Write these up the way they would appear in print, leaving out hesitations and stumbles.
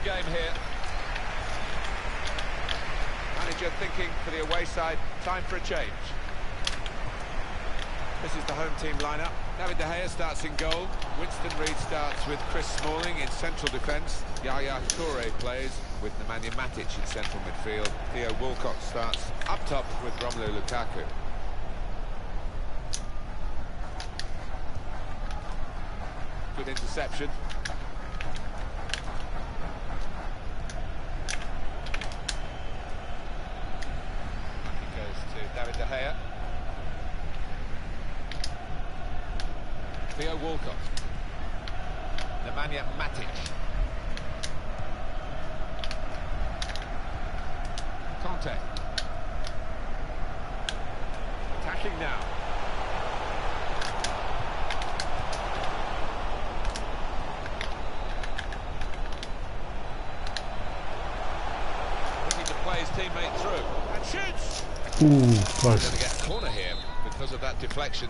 game here. Manager thinking for the away side, time for a change. This is the home team lineup. David De Gea starts in goal. Winston Reid starts with Chris Smalling in central defence. Yaya Toure plays with Nemanja Matic in central midfield. Theo Walcott starts up top with Romelu Lukaku. Good interception. He goes to David De Gea. Theo Walcott. Nemanja Matic. Conte. Attacking now. Looking to play his teammate through. And shoots! Ooh, close. Going to get a corner here because of that deflection.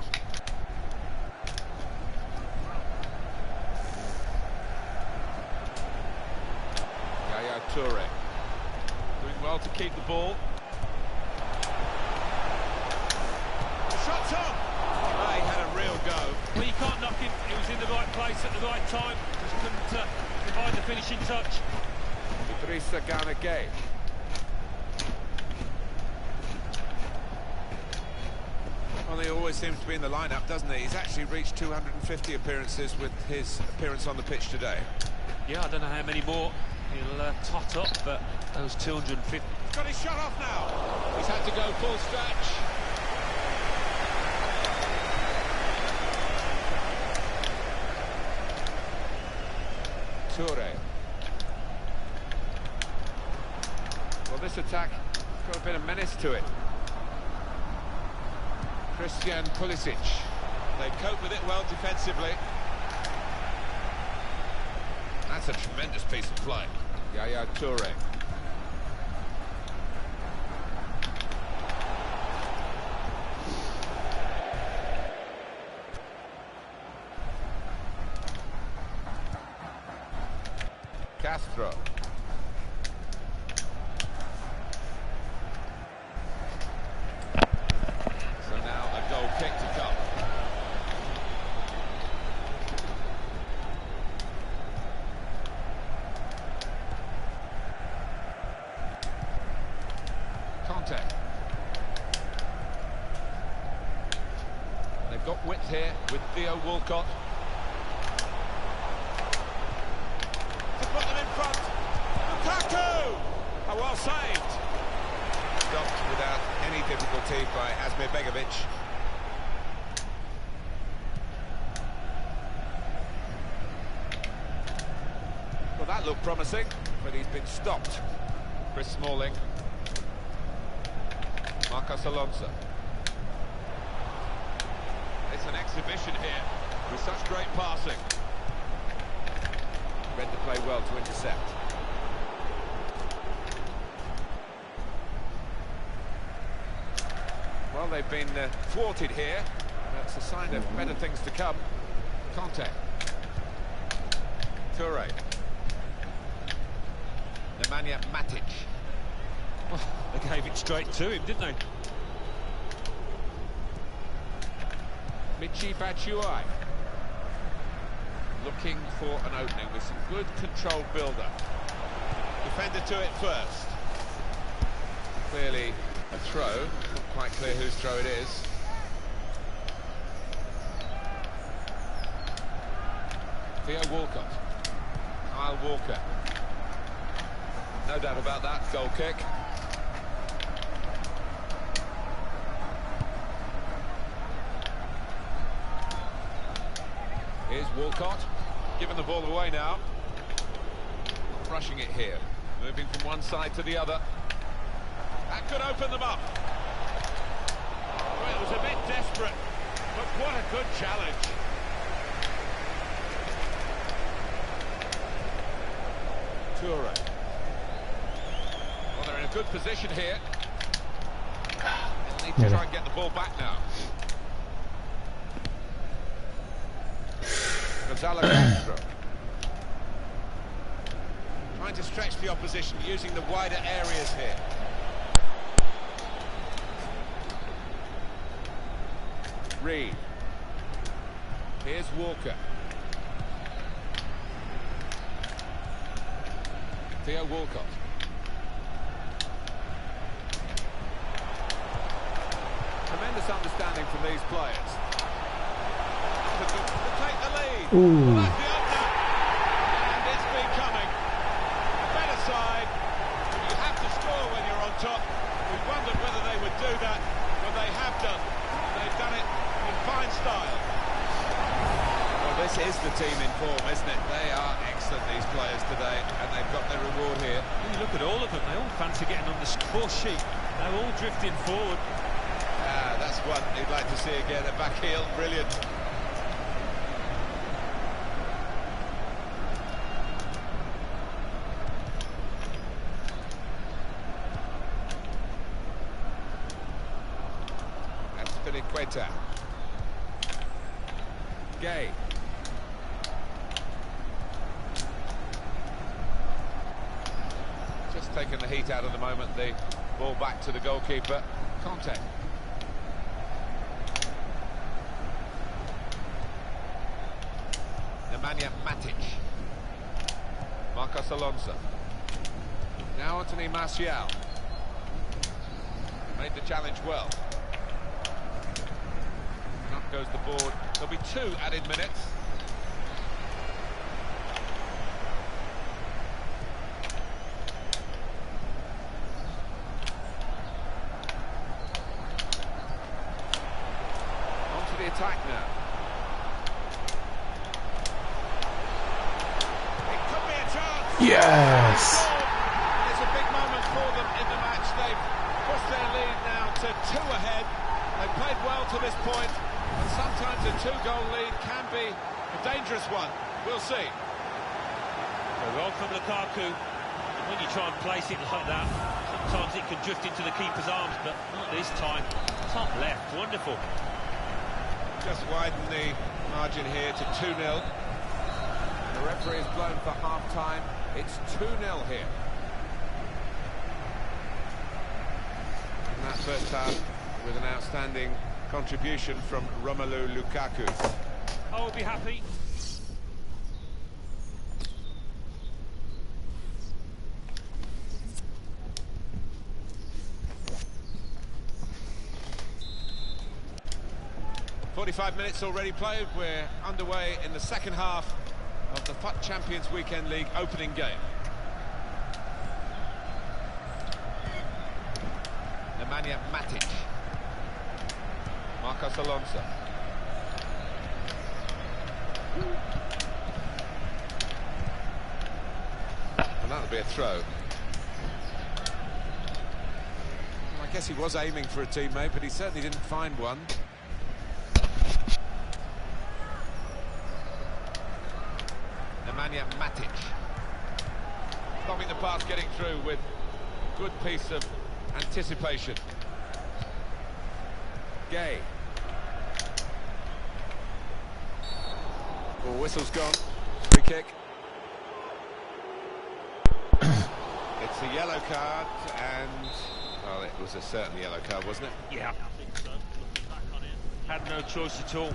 Toure doing well to keep the ball. The shot's on! He had a real go. Well, you can't knock him. He was in the right place at the right time. Just couldn't provide the finishing touch. Idrissa Gana Gueye. Well, he always seems to be in the lineup, doesn't he? He's actually reached 250 appearances with his appearance on the pitch today. Yeah, I don't know how many more he'll tot up, but those 250. He's got his shot off now. He's had to go full stretch. Toure. Well, this attack has got a bit of menace to it. Christian Pulisic. They cope with it well defensively. That's a tremendous piece of play. Yaya Toure. Castro. So now a goal kick to come. They've got width here with Theo Walcott. To put them in front. Lukaku! Oh, well saved. Stopped without any difficulty by Asmir Begovic. Well, that looked promising, but he's been stopped. Chris Smalling. Marcos Alonso. It's an exhibition here with such great passing. Read the play well to intercept. Well, they've been thwarted here. That's a sign of better things to come. Conte. Toure. Nemanja Matic. Oh, they gave it straight to him, didn't they? Michy Batshuayi. Looking for an opening with some good controlled build-up. Defender to it first. Clearly a throw. Not quite clear whose throw it is. Theo Walcott. Kyle Walker. No doubt about that. Goal kick. Here's Walcott, giving the ball away now. Not rushing it here, moving from one side to the other. That could open them up. Well, it was a bit desperate, but what a good challenge. Toure. Well, they're in a good position here. They'll need to try and get the ball back now. Gonzalo Castro. Trying to stretch the opposition, using the wider areas here. Reed. Here's Walker. Theo Walcott. Tremendous understanding from these players. To take the lead. Ooh. Well, that's the opener. And it's been coming. A better side. You have to score when you're on top. We wondered whether they would do that, but they have done. They've done it in fine style. Well, this is the team in form, isn't it? They are excellent, these players today, and they've got their reward here. When you look at all of them, they all fancy getting on the score sheet. They're all drifting forward. That's one you'd like to see again. A back heel, brilliant. That's Filiqueta. Gay. Just taking the heat out of the moment. The ball back to the goalkeeper. Conte. Nemanja Matic. Marcos Alonso. Now Anthony Martial. Made the challenge well. Up goes the board. There'll be 2 added minutes. On to the attack now. Yes! It's a big moment for them in the match. They've pushed their lead now to 2 ahead. They've played well to this point, and sometimes a 2-goal lead can be a dangerous one. We'll see. Well from Lukaku. And when you try and place it like that, sometimes it can drift into the keeper's arms, but not this time. Top left, wonderful. Just widen the margin here to 2-0. The referee is blown for half-time. It's 2-0 here. In that first half, with an outstanding contribution from Romelu Lukaku. I will be happy. "45 minutes already played. We're underway in the second half of the FUT Champions Weekend League opening game. Nemanja Matic. Marcos Alonso. And that'll be a throw. Well, I guess he was aiming for a teammate, but he certainly didn't find one. Nemanja Matic. Stopping the pass, getting through with a good piece of anticipation. Gay. Oh, whistle's gone. Free kick. It's a yellow card, and well, it was a certain yellow card, wasn't it? Yeah, I think so. Looking back on it, had no choice at all.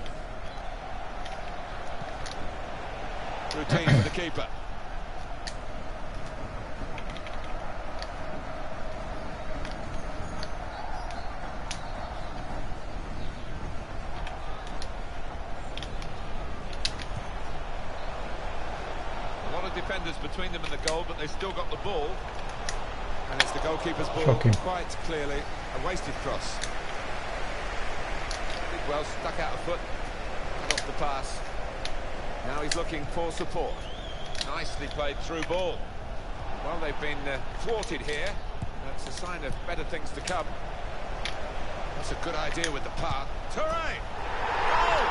Routine for the keeper. A lot of defenders between them and the goal, but they've still got the ball. And it's the goalkeeper's ball. Shocking. Quite clearly a wasted cross. Did well, stuck out a foot, cut off the pass. Now he's looking for support. Nicely played through ball. Well, they've been thwarted here. That's a sign of better things to come. That's a good idea with the pass. Touré! Oh!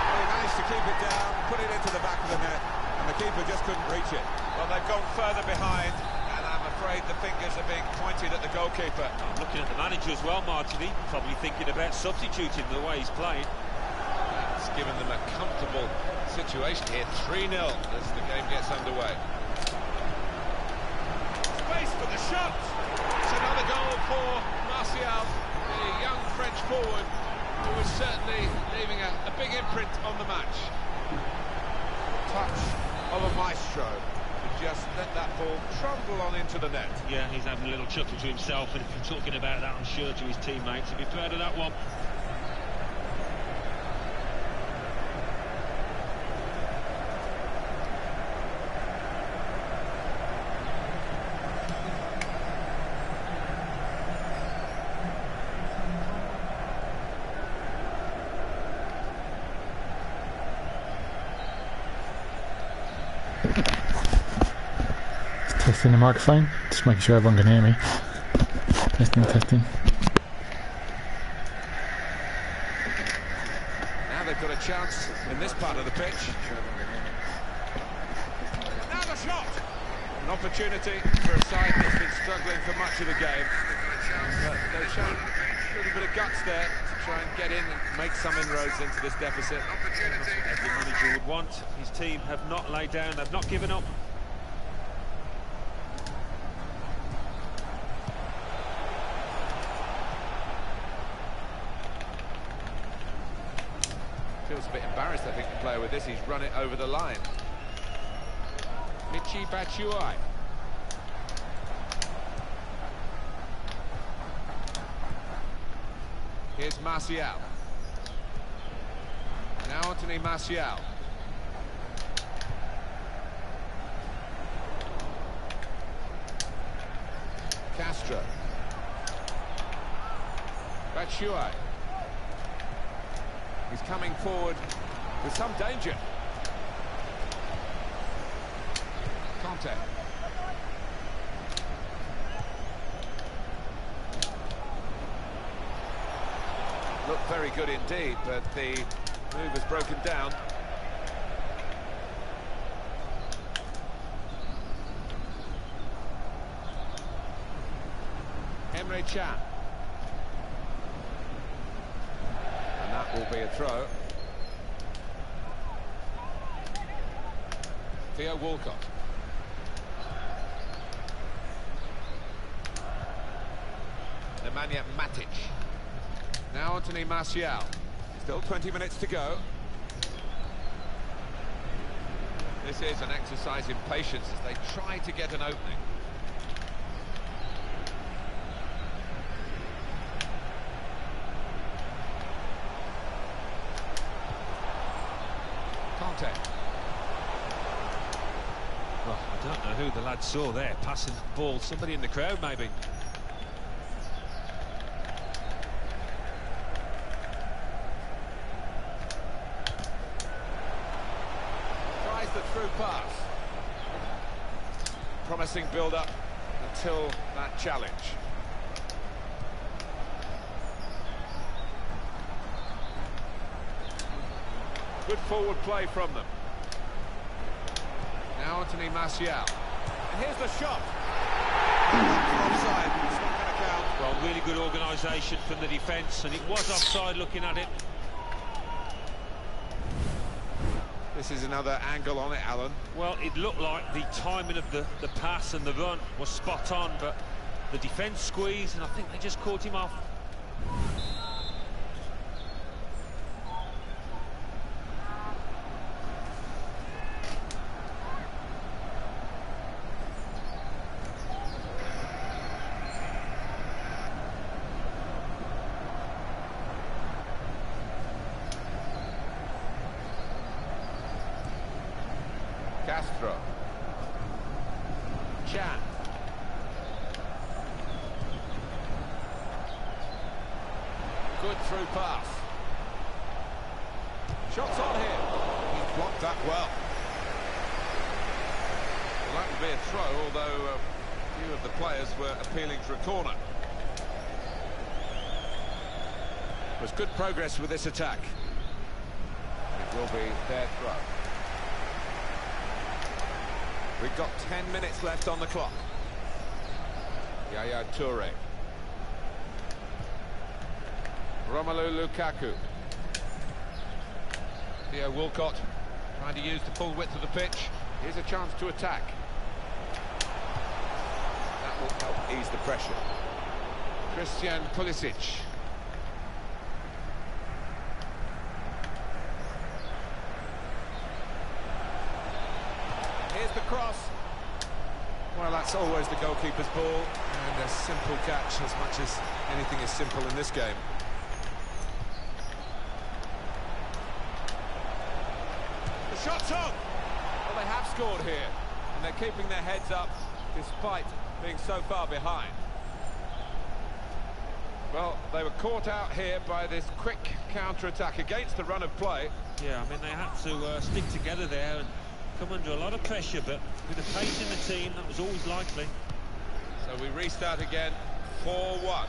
Well, he managed to keep it down, put it into the back of the net, and the keeper just couldn't reach it. Well, they've gone further behind, and I'm afraid the fingers are being pointed at the goalkeeper. I'm looking at the manager as well, Martini, probably thinking about substituting the way he's playing. It's given them a comfortable situation here. 3-0 as the game gets underway. space for the shot. It's another goal for Martial, the young French forward, who was certainly leaving a big imprint on the match. Touch of a maestro to just let that ball trundle on into the net. Yeah, he's having a little chuckle to himself, and if you're talking about that, I'm sure to his teammates, he'll be proud of that one. Testing the microphone, just making sure everyone can hear me. Testing, testing. Now they've got a chance in this part of the pitch. Now the shot! An opportunity for a side that's been struggling for much of the game. But they've shown a little bit of guts there to try and get in and make some inroads into this deficit. As the manager would want, his team have not laid down, they've not given up. Feels a bit embarrassed, I think, the player with this. He's run it over the line. Michy Batshuayi. Here's Martial. Now Anthony Martial. Castro. Batshuayi. He's coming forward with some danger. Conte. Looked very good indeed, but the move has broken down. Emre Can. And that will be a throw. Theo Walcott. Nemanja Matic. Now Anthony Martial. Still 20 minutes to go. This is an exercise in patience as they try to get an opening. Conte. Well, I don't know who the lad saw there, passing the ball. Somebody in the crowd, maybe. Tries the through pass. Promising build-up until that challenge. Good forward play from them. Now Anthony Martial. And here's the shot. Offside. It's not going to count. Well, really good organisation from the defence, and it was offside looking at it. This is another angle on it, Alan. Well, it looked like the timing of the pass and the run was spot on, but the defence squeezed, and I think they just caught him off. Castro. Can. Good through pass. Shots on here. He's blocked that well. Well, that would be a throw, although a few of the players were appealing for a corner. It was good progress with this attack. It will be their throw. We've got 10 minutes left on the clock. Yaya Toure. Romelu Lukaku. Theo Walcott trying to use the full width of the pitch. Here's a chance to attack. That will help ease the pressure. Christian Pulisic. Here's the cross. Well, that's always the goalkeeper's ball, and a simple catch, as much as anything is simple in this game. The shot's on! Well, they have scored here, and they're keeping their heads up despite being so far behind. Well, they were caught out here by this quick counter-attack against the run of play. Yeah, I mean, they had to stick together there and come under a lot of pressure, but with the pace in the team, that was always likely. So we restart again, 4-1.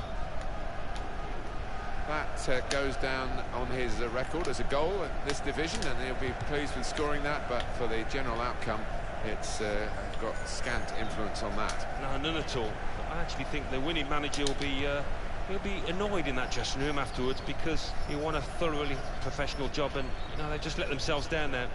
That goes down on his record as a goal in this division, and he'll be pleased with scoring that, but for the general outcome, it's got scant influence on that. No, none at all. I actually think the winning manager will be he'll be annoyed in that dressing room afterwards, because he won a thoroughly professional job, and you know, they just let themselves down there.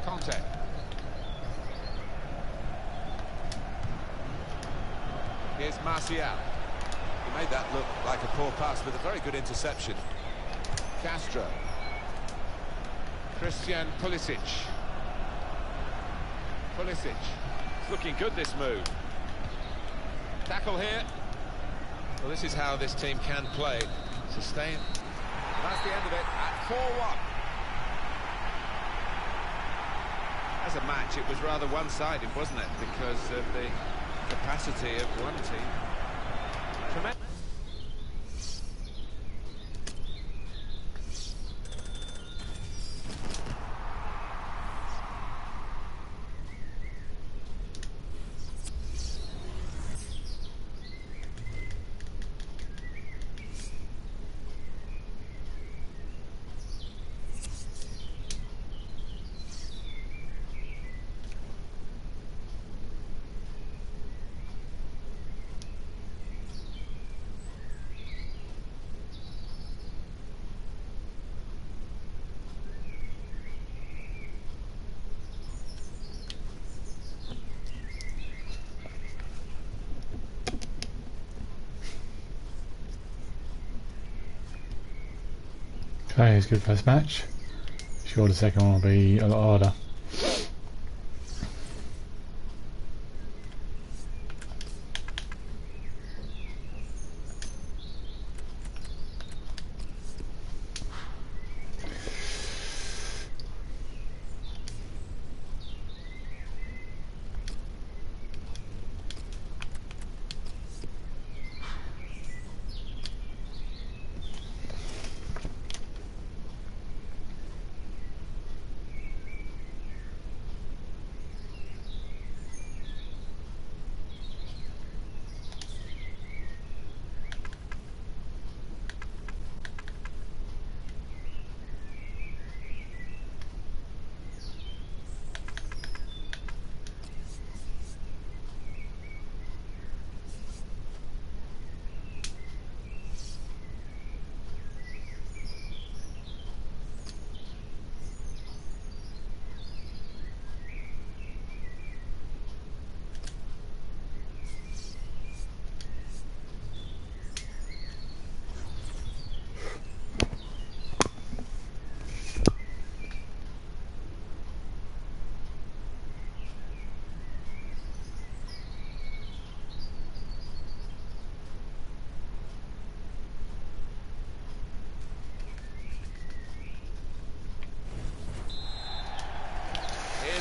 Conte. Here's Martial. He made that look like a poor pass with a very good interception. Castro. Christian Pulisic. Pulisic. It's looking good, this move. Tackle here. Well, this is how this team can play. Sustain. And that's the end of it at 4-1. As a match, it was rather one-sided, wasn't it? Because of the capacity of one team. Tremendous. Okay, it's good first match. Sure, the second one will be a lot harder.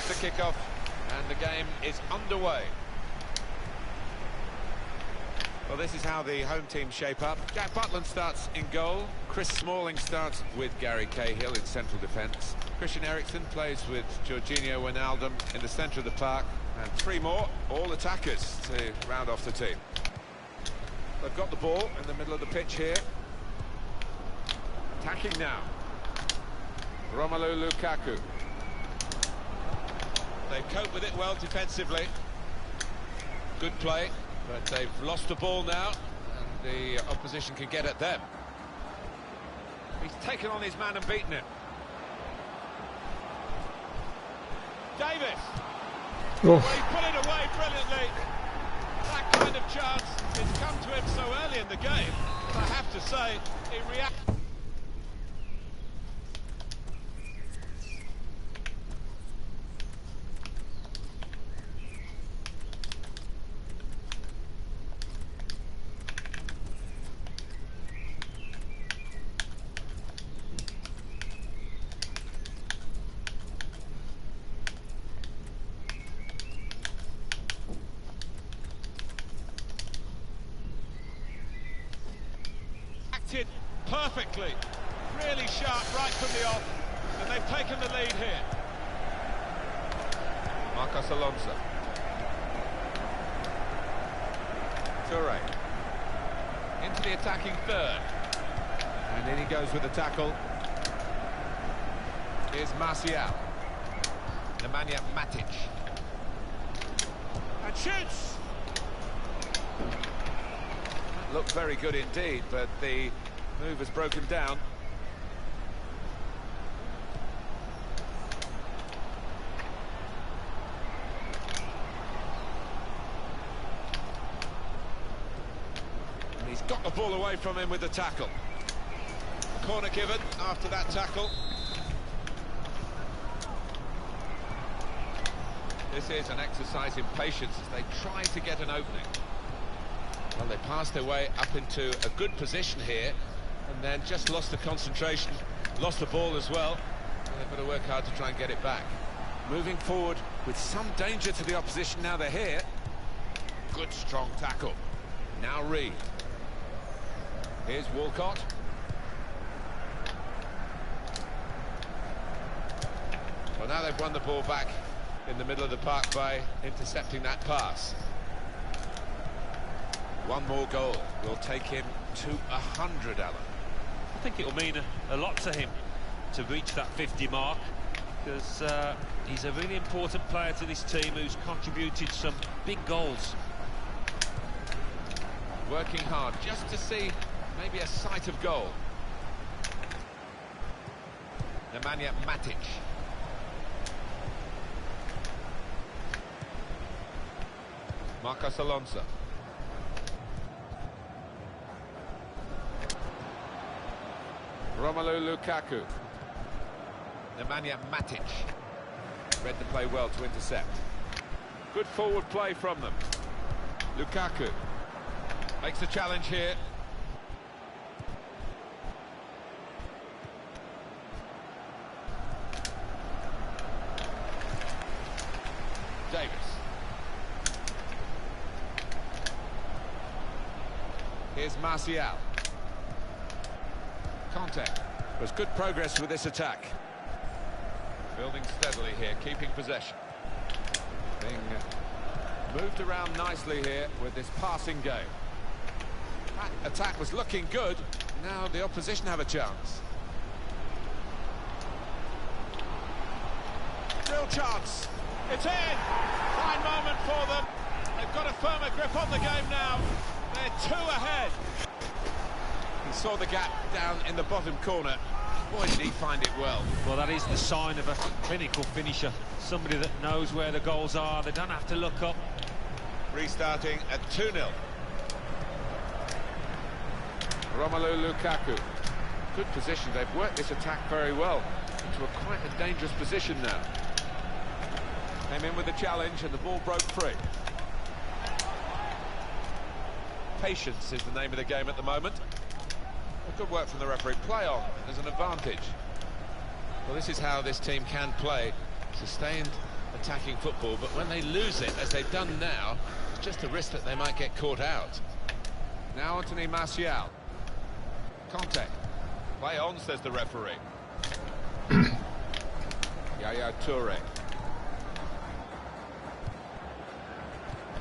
The kickoff, and the game is underway. Well, this is how the home team shape up. Jack Butland starts in goal. Chris Smalling starts with Gary Cahill in central defence. Christian Eriksen plays with Jorginho Wijnaldum in the centre of the park. And three more, all attackers, to round off the team. They've got the ball in the middle of the pitch here. Attacking now. Romelu Lukaku. They've coped with it well defensively. Good play, but they've lost the ball now, and the opposition can get at them. He's taken on his man and beaten him. Davis. Oh. Well, he put it away brilliantly. That kind of chance, it's come to him so early in the game. But I have to say, he reacted. Perfectly, really sharp right from the off, and they've taken the lead here. Marcos Alonso. Toure. Into the attacking third. And in he goes with the tackle. Here's Martial. Nemanja Matic. And shoots! Looked very good indeed, but the move has broken down. And he's got the ball away from him with the tackle. Corner given after that tackle. This is an exercise in patience as they try to get an opening. Well, they passed their way up into a good position here, and then just lost the concentration, lost the ball as well. And they've got to work hard to try and get it back. Moving forward with some danger to the opposition now they're here. Good strong tackle. Now Reed. Here's Walcott. Well, now they've won the ball back in the middle of the park by intercepting that pass. One more goal will take him to 100, Alan. I think it'll mean a lot to him to reach that 50 mark, because he's a really important player to this team who's contributed some big goals. Working hard just to see maybe a sight of goal. Nemanja Matic. Marcos Alonso. Romelu Lukaku. Nemanja Matic. Read the play well to intercept. Good forward play from them. Lukaku makes the challenge here. Davis. Here's Martial. Conte. There's good progress with this attack. Building steadily here, keeping possession. Being moved around nicely here with this passing game. That attack was looking good. Now the opposition have a chance. Real chance. It's in. Fine moment for them. They've got a firmer grip on the game now. They're 2 ahead. He saw the gap down in the bottom corner. Boy, did he find it well. Well, that is the sign of a clinical finisher. Somebody that knows where the goals are. They don't have to look up. Restarting at 2-0. Romelu Lukaku. Good position. They've worked this attack very well into quite a dangerous position now. Came in with the challenge and the ball broke free. Patience is the name of the game at the moment. Good work from the referee. Play on. There's an advantage. Well, this is how this team can play. Sustained attacking football, but when they lose it, as they've done now, it's just a risk that they might get caught out. Now Anthony Martial. Conte. Play on, says the referee. Yaya Toure.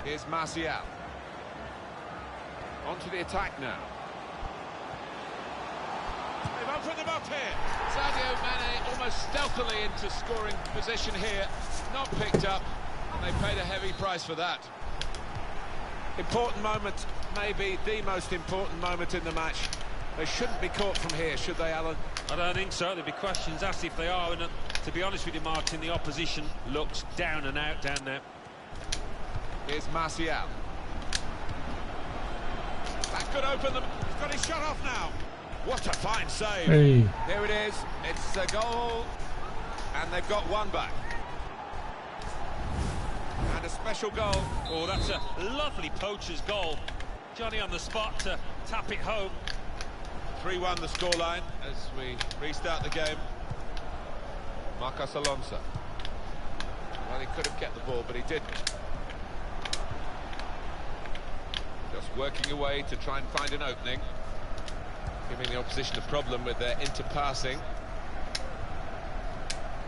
Here's Martial. Onto the attack now. They've opened them up here. Sadio Mane almost stealthily into scoring position here. Not picked up, and they paid a heavy price for that. Important moment, maybe the most important moment in the match. They shouldn't be caught from here, should they, Alan? I don't think so. There'll be questions asked if they are, and to be honest with you, Martin, the opposition looks down and out down there. Here's Martial. That could open them. He's got his shot off now. What a fine save. Hey. Here it is. It's a goal, and they've got one back. And a special goal. Oh, that's a lovely poacher's goal. Johnny on the spot to tap it home. 3-1 the scoreline as we restart the game. Marcos Alonso. Well, he could have kept the ball, but he didn't. Just working away to try and find an opening. Giving the opposition a problem with their interpassing.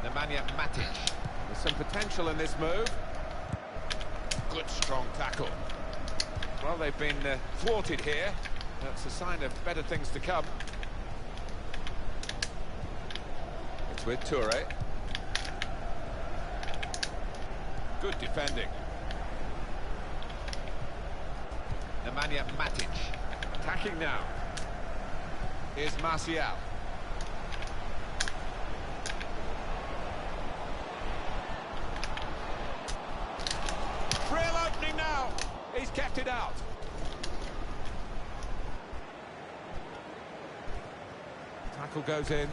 Nemanja Matic. There's some potential in this move. Good strong tackle. Well, they've been thwarted here. That's a sign of better things to come. It's with Toure. Good defending. Nemanja Matic. Attacking now. Here's Martial. Real opening now. He's kept it out. Tackle goes in.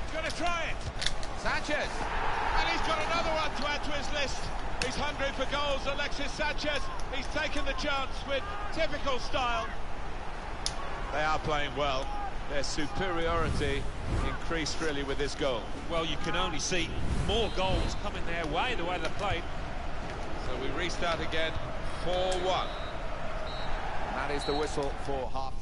He's going to try it. Sanchez. And he's got another one to add to his list. He's hungry for goals, Alexis Sanchez. He's taken the chance with typical style. They are playing well. Their superiority increased really with this goal. Well, you can only see more goals coming their way, the way they played. So we restart again, 4-1. That is the whistle for half.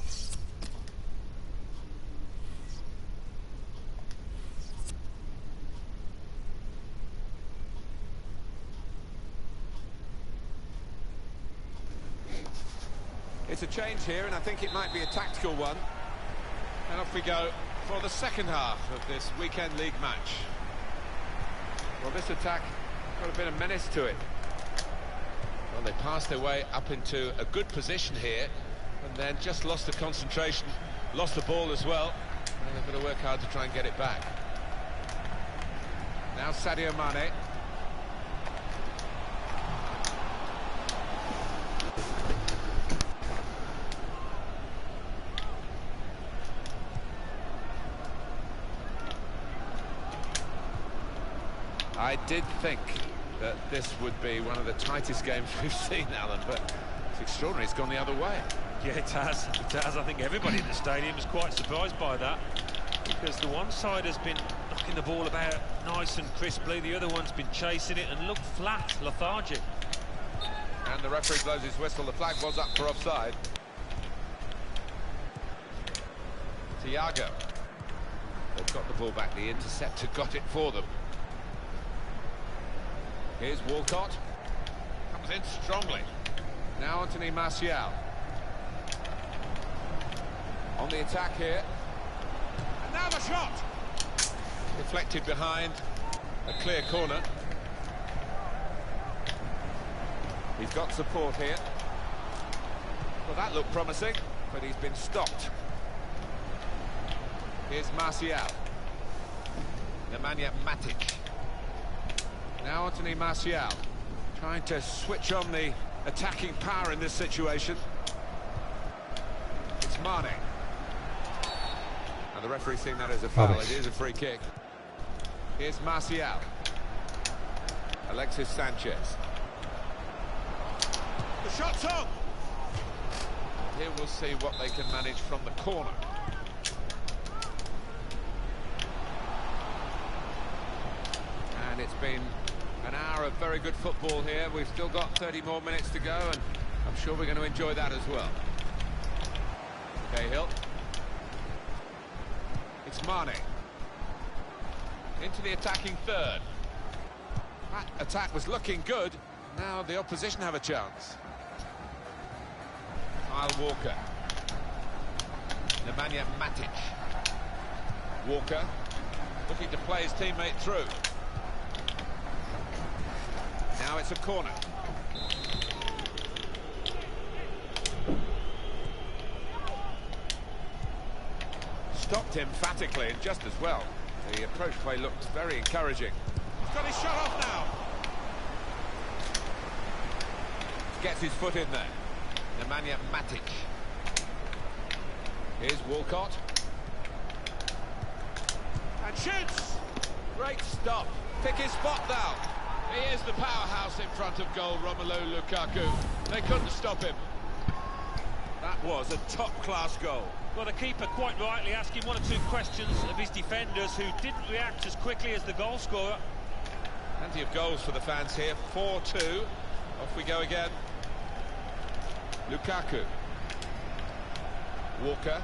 It's a change here, and I think it might be a tactical one. And off we go for the second half of this weekend league match. Well, this attack got a bit of menace to it. Well, they passed their way up into a good position here, and then just lost the concentration, lost the ball as well. And they've got to work hard to try and get it back. Now Sadio Mane. I did think that this would be one of the tightest games we've seen, Alan, but it's extraordinary. It's gone the other way. Yeah, it has. It has. I think everybody in the stadium is quite surprised by that, because the one side has been knocking the ball about nice and crisply, the other one's been chasing it and looked flat, lethargic. And the referee blows his whistle. The flag was up for offside. Thiago. They've got the ball back. The interceptor got it for them. Here's Walcott. Comes in strongly. Now Anthony Martial. On the attack here. And now the shot! Deflected behind. A clear corner. He's got support here. Well, that looked promising, but he's been stopped. Here's Martial. Nemanja Matic. Now Anthony Martial, trying to switch on the attacking power in this situation. It's Mane. And the referee's seeing that as a foul. It is a free kick. Here's Martial. Alexis Sanchez. The shot's on! Here we'll see what they can manage from the corner. And it's been an hour of very good football here. We've still got 30 more minutes to go, and I'm sure we're going to enjoy that as well. Cahill. It's Mane. Into the attacking third. That attack was looking good. Now the opposition have a chance. Kyle Walker. Nemanja Matic. Walker looking to play his teammate through. Now it's a corner. stopped him emphatically and just as well. The approach play looked very encouraging. He's got his shot off now. Gets his foot in there. Nemanja Matic. Here's Walcott. And shoots! Great stop. Pick his spot now. He is the powerhouse in front of goal, Romelu Lukaku. They couldn't stop him. That was a top-class goal. Well, the keeper quite rightly asking one or two questions of his defenders who didn't react as quickly as the goal scorer. Plenty of goals for the fans here. 4-2. Off we go again. Lukaku. Walker.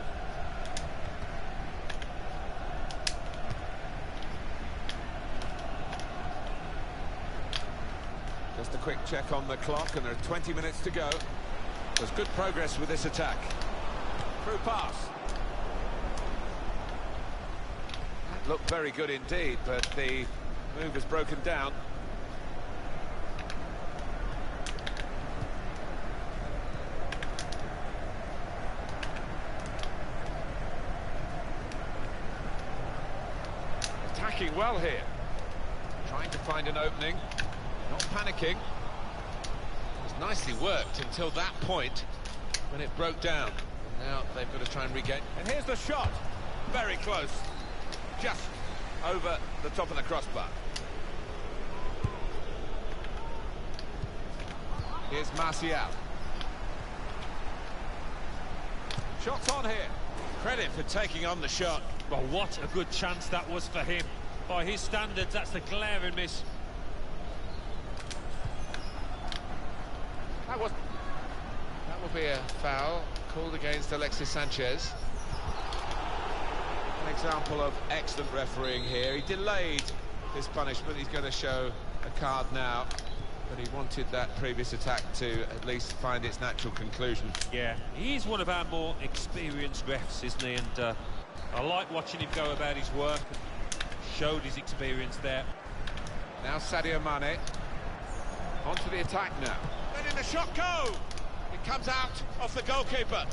Just a quick check on the clock, and there are 20 minutes to go. There's good progress with this attack. Through pass. That looked very good indeed, but the move has broken down. Attacking well here. Trying to find an opening. Not panicking. It was nicely worked until that point when it broke down. Now they've got to try and regain. And here's the shot. Very close. Just over the top of the crossbar. Here's Martial. Shots on here. Credit for taking on the shot. Well, what a good chance that was for him. By his standards, that's a glaring miss. That will be a foul called against Alexis Sanchez. An example of excellent refereeing here. He delayed his punishment. He's going to show a card now, but he wanted that previous attack to at least find its natural conclusion. Yeah, he's one of our more experienced refs, isn't he? And I like watching him go about his work. Showed his experience there. Now Sadio Mane. Onto the attack now. Letting the shot go! It comes out off the goalkeeper.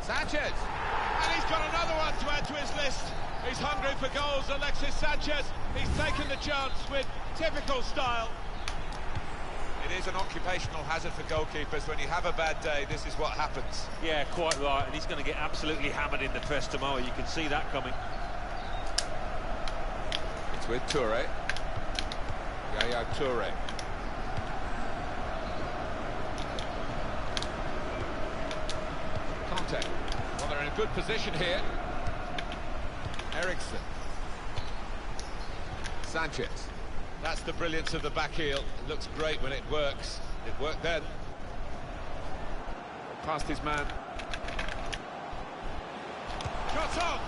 Sanchez. And he's got another one to add to his list. He's hungry for goals, Alexis Sanchez. He's taken the chance with typical style. It is an occupational hazard for goalkeepers. When you have a bad day, this is what happens. Yeah, quite right. And he's going to get absolutely hammered in the press tomorrow. You can see that coming. It's with Toure. Yaya Toure. Conte. Well, they're in a good position here. Eriksen. Sanchez. That's the brilliance of the back heel. It looks great when it works. It worked then. Past his man. Shots on!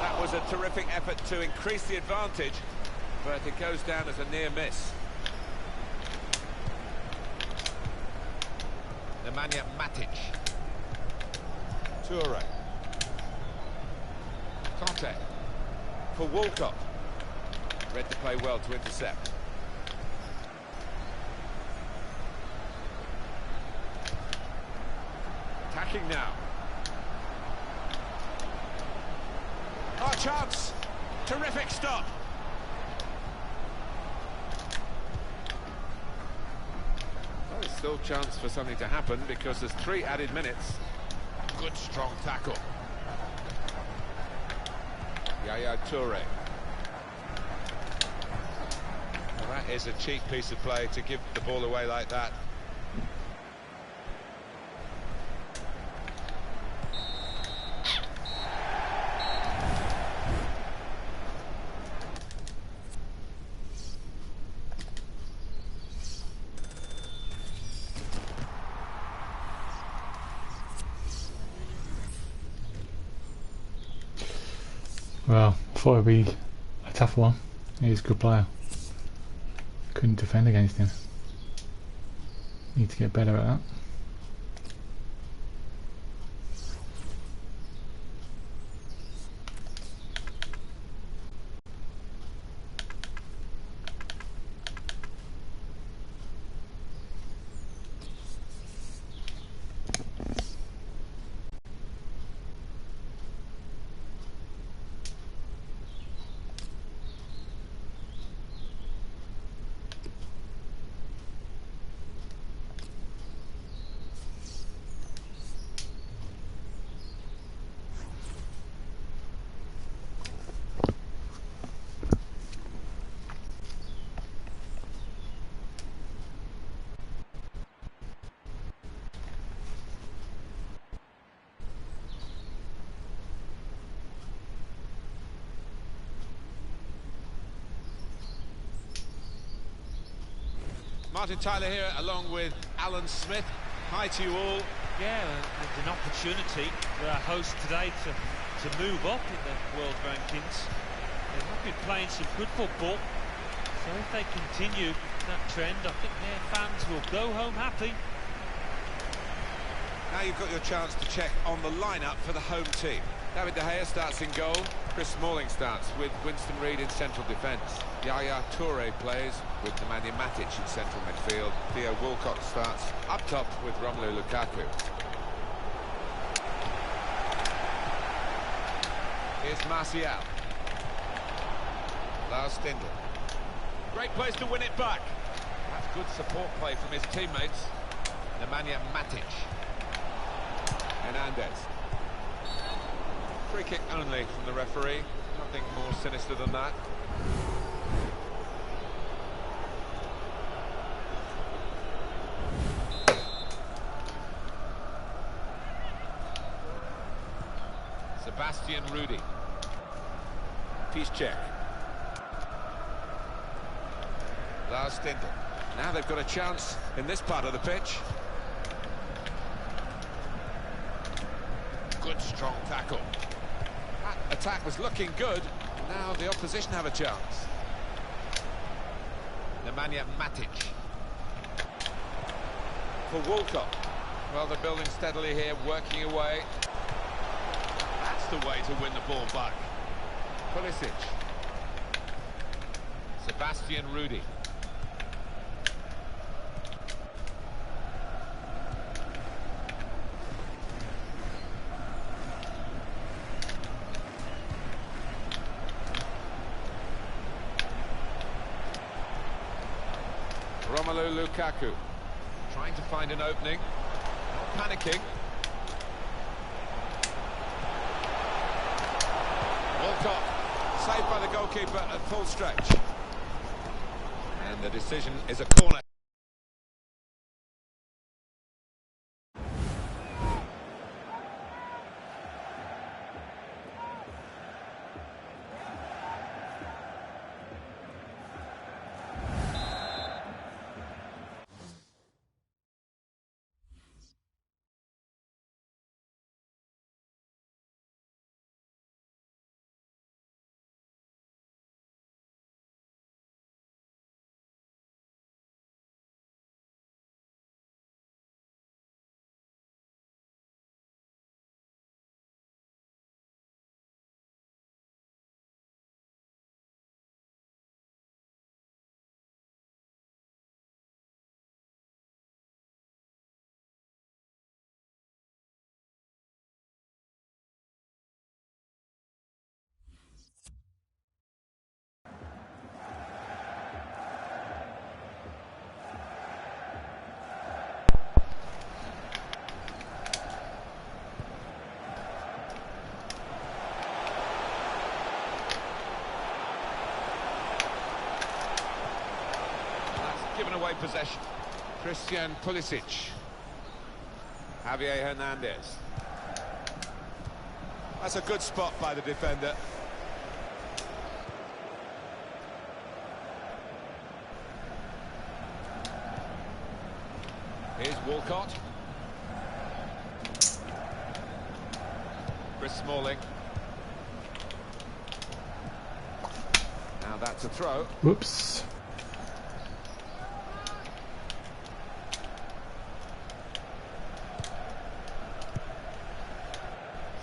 That was a terrific effort to increase the advantage, but it goes down as a near miss. Nemanja Matic. Toure. Conte. For Walcott. Read the play well to intercept. Attacking now. Oh, chance! Terrific stop! Well, there's still chance for something to happen because there's 3 added minutes. Good strong tackle. Yaya Toure. Well, that is a cheap piece of play to give the ball away like that. Well, thought it'd be a tough one. He's a good player. Couldn't defend against him. Need to get better at that. Martin Tyler here, along with Alan Smith. Hi to you all. Yeah, and an opportunity for our hosts today to move up in the world rankings. They have been playing some good football, so if they continue that trend, I think their fans will go home happy. Now you've got your chance to check on the lineup for the home team. David De Gea starts in goal. Chris Smalling starts with Winston Reid in central defence. Yaya Toure plays with Nemanja Matic in central midfield. Theo Walcott starts up top with Romelu Lukaku. Here's Martial. Lars Stindl. Great place to win it back. That's good support play from his teammates. Nemanja Matic. Hernandez. Free kick only from the referee. Nothing more sinister than that. Sebastian Rudy. Piszczek. Lars Stindl. Now they've got a chance in this part of the pitch. Good strong tackle. That attack was looking good. Now the opposition have a chance. Nemanja Matic. For Walcott. Well, they're building steadily here, working away. That's the way to win the ball back. Pulisic. Sebastian Rudy. Romelu Lukaku. Trying to find an opening. Not panicking. Walcott. Saved by the goalkeeper at full stretch. And the decision is a corner. Given away possession. Christian Pulisic. Javier Hernandez. That's a good spot by the defender. Here's Walcott. Chris Smalling. Now that's a throw. Whoops.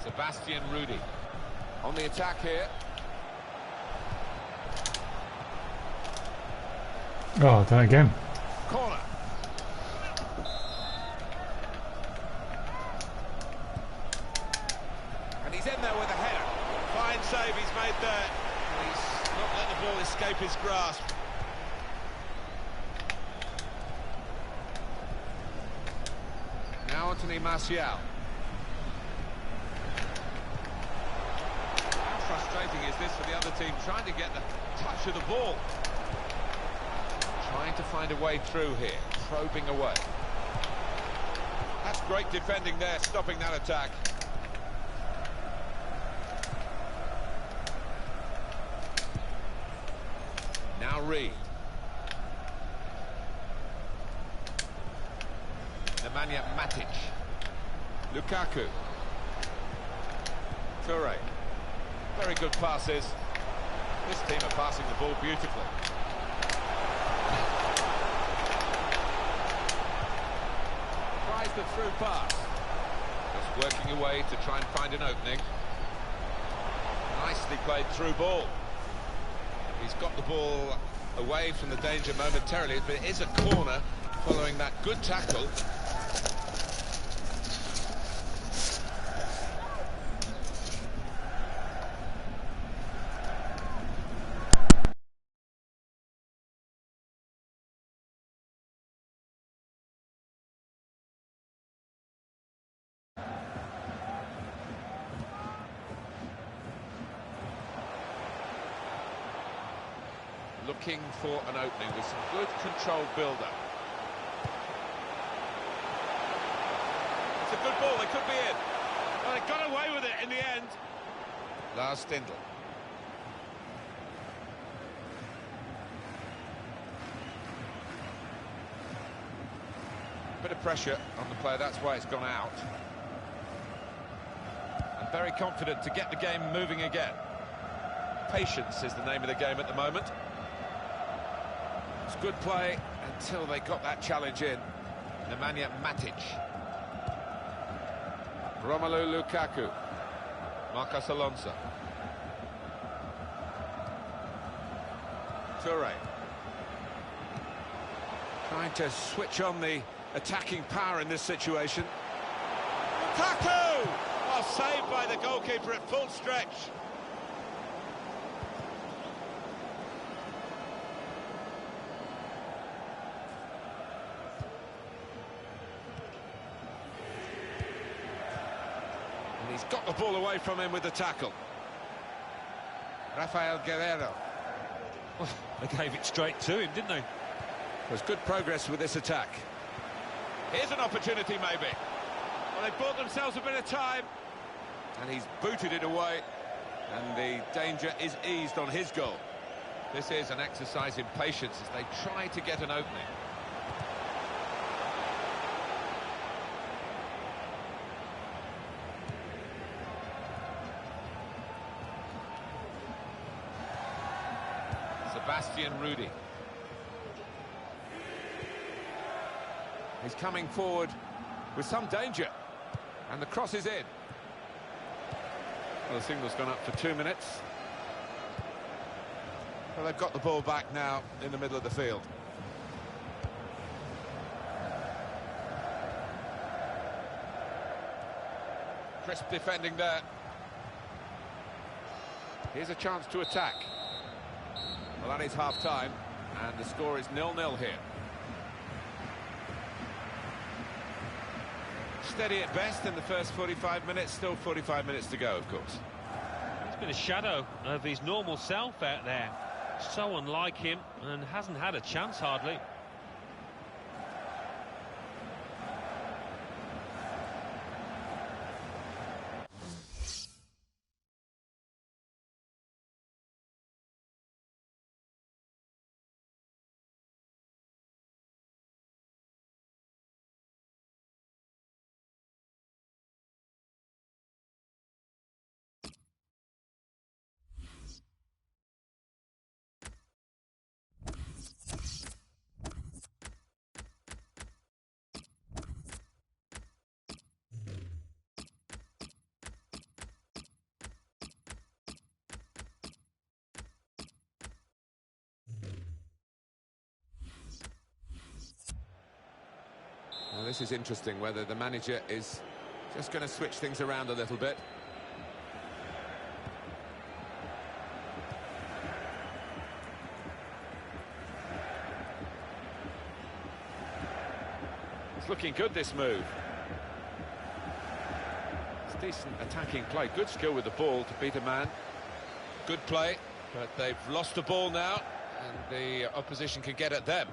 Sebastian Rudy on the attack here. Oh, done it again. Corner. And he's in there with a header. Fine save he's made there. He's not let the ball escape his grasp. Now Anthony Martial. Frustrating is this for the other team, trying to get the touch of the ball. Trying to find a way through here, probing away. That's great defending there, stopping that attack. Now Reid. Nemanja Matic. Lukaku. Toure. Very good passes. This team are passing the ball beautifully. Tries the through pass. Just working away to try and find an opening. Nicely played through ball. He's got the ball away from the danger momentarily, but it is a corner following that good tackle. Looking for an opening with some good controlled build-up. It's a good ball, they could be in. Well, they got away with it in the end. Lars Stindl. Bit of pressure on the player, that's why it's gone out. And very confident to get the game moving again. Patience is the name of the game at the moment. It's good play until they got that challenge in. Nemanja Matic. Romelu Lukaku. Marcos Alonso. Toure. Trying to switch on the attacking power in this situation. Lukaku! Oh, saved by the goalkeeper at full stretch. He's got the ball away from him with the tackle. Rafael Guerreiro. Oh, they gave it straight to him, didn't they? There's good progress with this attack. Here's an opportunity, maybe. Well, they bought themselves a bit of time. And he's booted it away. And the danger is eased on his goal. This is an exercise in patience as they try to get an opening. Sebastian Rudy. He's coming forward with some danger. And the cross is in. Well, the signal's gone up for 2 minutes. Well, they've got the ball back now in the middle of the field. Crisp defending there. Here's a chance to attack. Well, that is half-time, and the score is 0-0 here. Steady at best in the first 45 minutes, still 45 minutes to go, of course. He's been a shadow of his normal self out there. So unlike him, and hasn't had a chance hardly. Now, this is interesting, whether the manager is just going to switch things around a little bit. It's looking good, this move. It's decent attacking play, good skill with the ball to beat a man. Good play, but they've lost the ball now, and the opposition can get at them.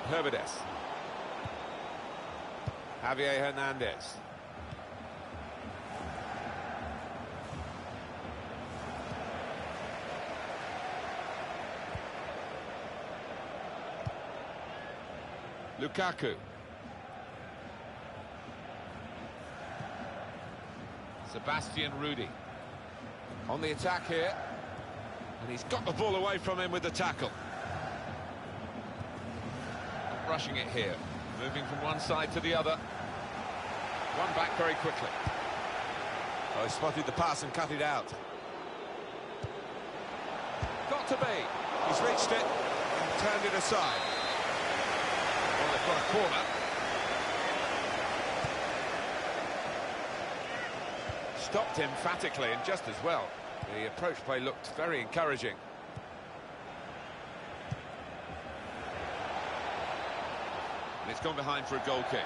Herbedes. Javier Hernandez. Lukaku. Sebastian Rudy. On the attack here. And he's got the ball away from him with the tackle. Not rushing it here. Moving from one side to the other. One back very quickly. Oh, he spotted the pass and cut it out. Got to be. He's reached it and turned it aside. Well, they've got a corner. Stopped emphatically and just as well. The approach play looked very encouraging. And it's gone behind for a goal kick.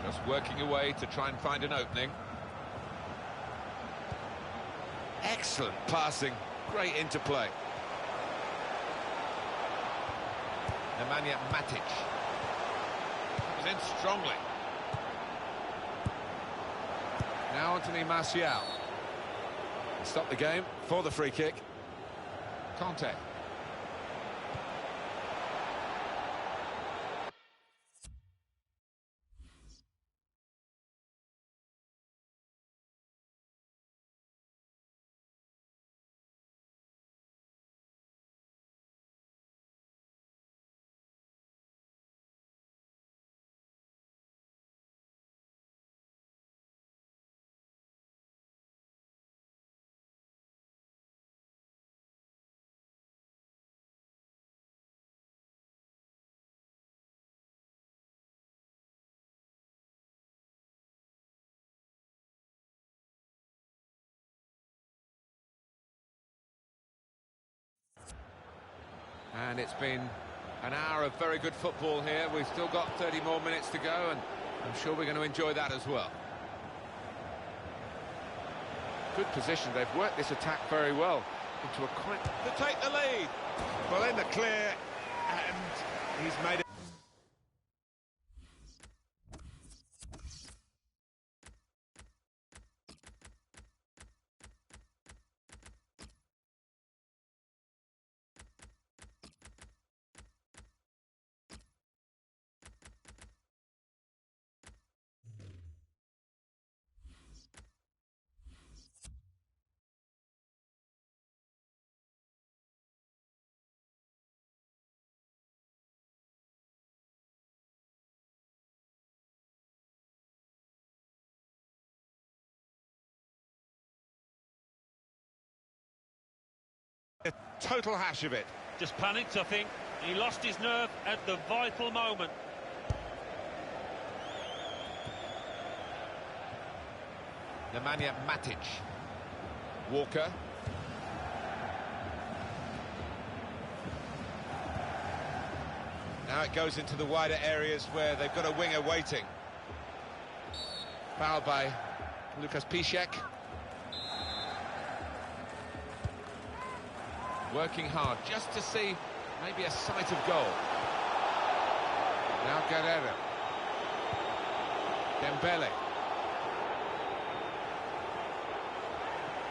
Just working away to try and find an opening. Excellent passing, great interplay. Nemanja Matic. Was in strongly. Now Anthony Martial. Stop the game for the free kick. Conte. And it's been an hour of very good football here. We've still got 30 more minutes to go, and I'm sure we're going to enjoy that as well. Good position. They've worked this attack very well into a quite... To take the lead. Well, in the clear, and he's made it. A total hash of it. Just panicked, I think. He lost his nerve at the vital moment. Nemanja Matic. Walker. Now it goes into the wider areas where they've got a winger waiting. Foul by Lucas Piszczek. Working hard just to see maybe a sight of goal. Now Guerrero. Dembele.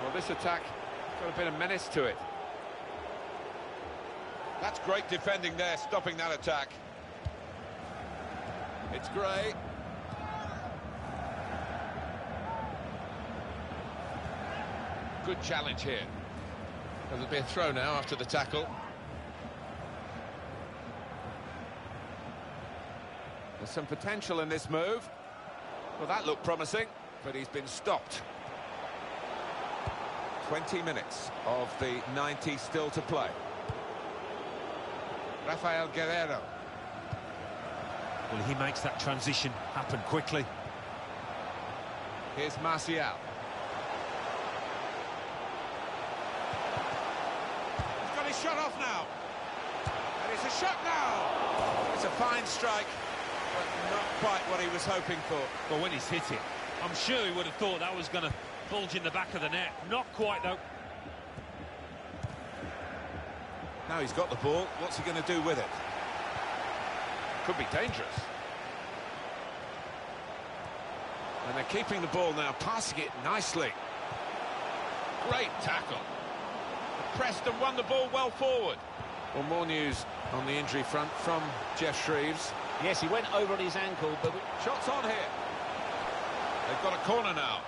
Well, this attack got a bit of menace to it. That's great defending there, stopping that attack. It's Gray. Good challenge here. There'll be a throw now after the tackle. There's some potential in this move. Well, that looked promising, but he's been stopped. 20 minutes of the 90 still to play. Rafael Guerrero. Well, he makes that transition happen quickly. Here's Martial. Shot off now, and it's a shot now. It's a fine strike, but not quite what he was hoping for. Well, when he's hit it, I'm sure he would have thought that was going to bulge in the back of the net. Not quite, though. Now he's got the ball, what's he going to do with it? Could be dangerous. And they're keeping the ball now, passing it nicely. Great tackle. Pressed and won the ball well forward. Well, more news on the injury front from Jeff Shreves. Yes, he went over on his ankle, but... Shots on here. They've got a corner now.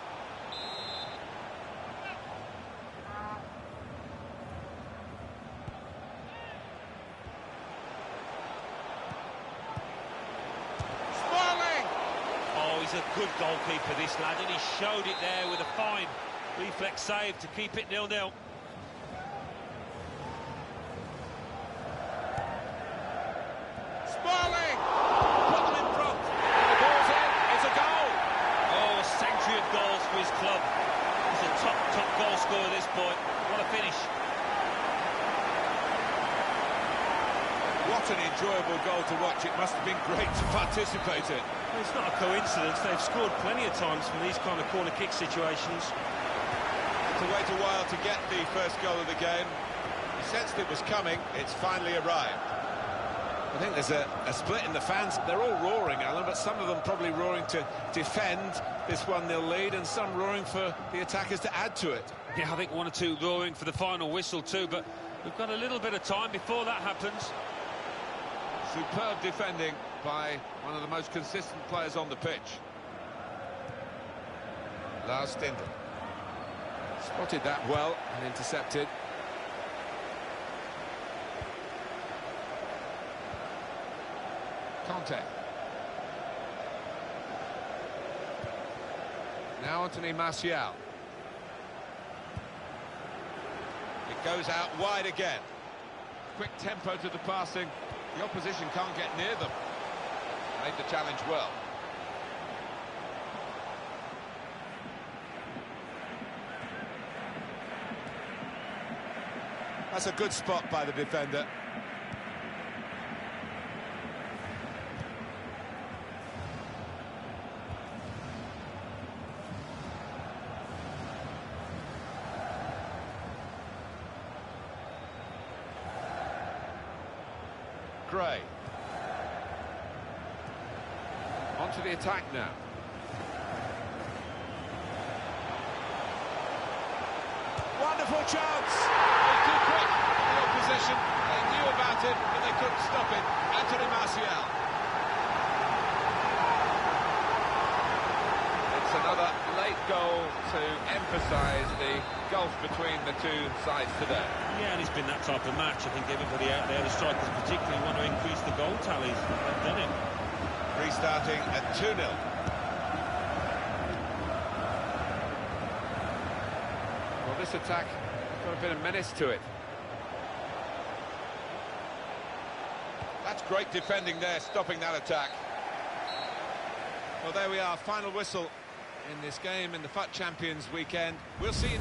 Oh, he's a good goalkeeper, this lad, and he showed it there with a fine reflex save to keep it 0-0. Smalling! Put them in front. The ball's in. It's a goal. Oh, a century of goals for his club. He's a top goal scorer, this boy. What a finish. What an enjoyable goal to watch. It must have been great to participate in. Well, it's not a coincidence. They've scored plenty of times from these kind of corner kick situations. To wait a while to get the first goal of the game. He sensed it was coming. It's finally arrived. I think there's a split in the fans. They're all roaring, Alan, but some of them probably roaring to defend this 1-0 lead, and some roaring for the attackers to add to it. Yeah, I think one or two roaring for the final whistle too, but we've got a little bit of time before that happens. Superb defending by one of the most consistent players on the pitch. Lars Stindl. Spotted that well and intercepted. Conte. Now Anthony Martial. It goes out wide again. Quick tempo to the passing. The opposition can't get near them. Made the challenge well. That's a good spot by the defender. Gray. Onto the attack now. Wonderful chance! They're too quick, the opposition. They knew about it, but they couldn't stop it. Anthony Martial. It's another late goal to emphasise the gulf between the two sides today. Yeah, and it's been that type of match. I think everybody out there, the strikers particularly, want to increase the goal tallies. They've done it. Restarting at 2-0. Well, this attack got a bit of menace to it. That's great defending there, stopping that attack. Well, there we are, final whistle in this game in the FUT Champions weekend. We'll see you...